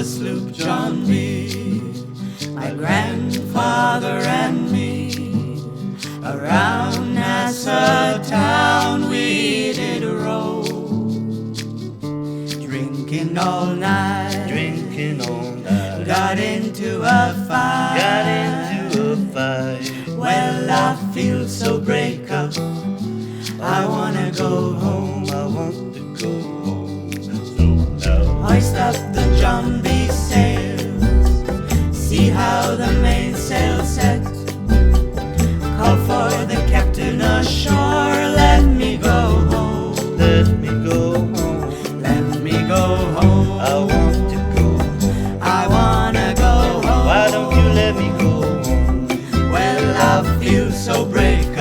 the sloop John B. My grandfather and me, around Nassau town we did roll, drinking all night, got into a fight, Well, I feel so break up, I wanna go home, So hoist up the John B. sails, see how the mainsail set, call for the captain ashore, let me go home, Let me go home, let me go home, I want to go home. I wanna go home. Why don't you let me go home? Well, I feel so break